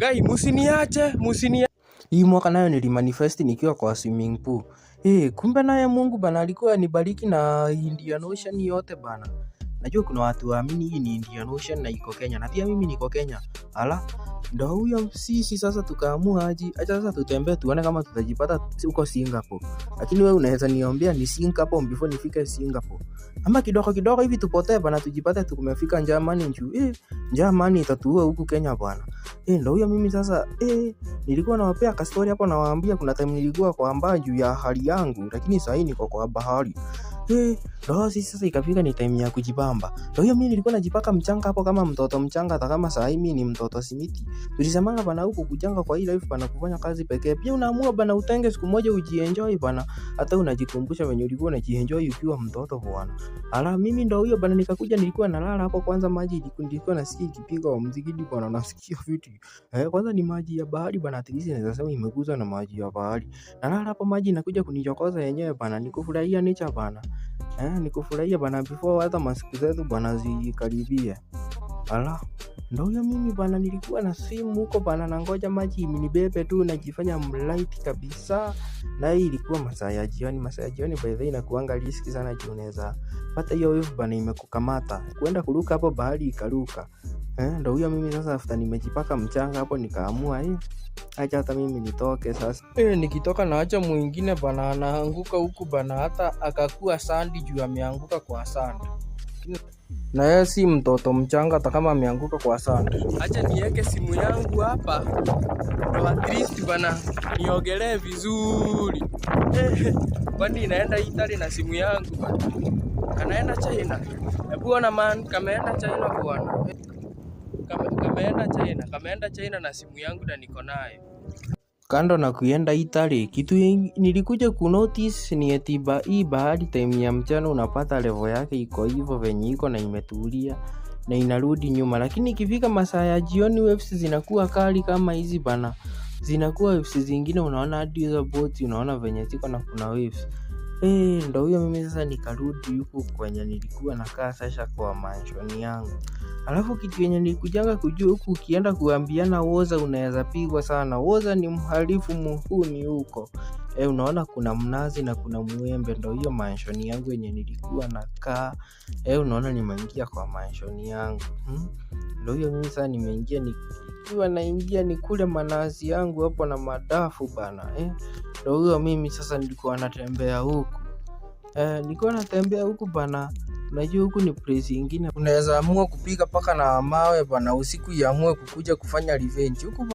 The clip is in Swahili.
Gai, musiniache. Hii mwaka nayo nilimanifest nikiwa kwa swimming pool. Kumbe naye Mungu bana alikuwa anibariki na Indian Ocean yote bana. Najua kuna watu waamini hii ni Indian Ocean na iko Kenya. Na pia mimi niko Kenya. Ndo huyo sisi sasa tukaamua acha sasa tutembee tuone kama tutajipata huko Singapore. Lakini wewe unaweza niombea ni Singapore before nifike Singapore. Ama kidogo hivi tupotee bana tujipate tumefika Germany njoo. Germany itatuua huku Kenya bwana. Ndo huyo mimi sasa nilikuwa nawapea ka story hapo nawaambia kuna time nilikuwa kwa amba juu ya hali yangu lakini sasa hii niko kwa bahari. Ndo sasa ikafika ni time ya kujibamba. Ndo hiyo mimi nilikuwa najipaka mchanga hapo kama mtoto mchanga hata kama sasa mimi ni mtoto simiti. Tulisemanga bana huko kujanga kwa hii life bana kufanya kazi pekee. Pia unaamua bana utenge siku moja ujienjoy bana. Hata unajikumbusha venye ulikuwa unajienjoy ukiwa mtoto bwana. Mimi ndo huyo bana nikakuja nilikuwa nalala hapo kwanza maji nilikuwa nasikia ikipiga wa muziki bwana nasikia vitu. Kwanza ni maji ya bahari bana at least naweza sema imeguzwa na maji ya bahari. Nalala hapo maji inakuja kunichokoza yenyewe bana nikufurahia nature bana. Nikufurahia bana before hata masiku zetu bana zikaribie. Ndo huyo mimi bana nilikuwa na simu huko bana nangoja maji imenibebe tu najifanya mlight kabisa. Na hii ilikuwa masaa ya jioni by the way inakuanga riski sana juu unaweza pata hiyo wave bana imekukamata kwenda kuruka hapo bahari ikaruka. Ndo huyo mimi sasa after nimejipaka mchanga hapo nikaamua acha hata mimi nitoke sasa. Nikitoka na acha mwingine bana anaanguka huku bana hata akakuwa sandi juu ameanguka kwa sandi. Na yeye si mtoto mchanga hata kama ameanguka kwa sandi. Acha niweke simu yangu hapa. Ndo at least bana niogelee vizuri. Kwani inaenda Italy na simu yangu bana. Kanaenda China. Hebu ona man kameenda China bwana. Kameenda China na simu yangu na niko nayo. Kando na kuenda Italy, kitu nilikuja kunotice ni eti hii bahari time ya mchana unapata level yake iko hivyo venye iko na imetulia na inarudi nyuma. Lakini ikifika masaa ya jioni waves zinakuwa kali kama hizi bana. Zinakuwa waves zingine unaona hadi hizo boat unaona venye ziko na kuna waves. Ndo huyo mimi sasa nikarudi huku kwenye nilikuwa nakaa sasa kwa mansion yangu. Alafu kitu yenye nilikujanga kujua huku ukienda kuambiana woza unaweza pigwa sana. Woza ni mhalifu muhuni huko. Unaona kuna mnazi na kuna muembe ndo hiyo mansion yangu yenye nilikuwa nakaa. Unaona nimeingia kwa mansion yangu. Ndo hiyo mimi sasa nimeingia nikiwa naingia nikule manazi yangu hapo na madafu bana. Ndo huyo mimi sasa nilikuwa natembea huku. Nilikuwa natembea huku bana. Unajua huku ni place ingine. Unaweza amua kupiga paka na mawe bana usiku iamue kukuja kufanya revenge huku.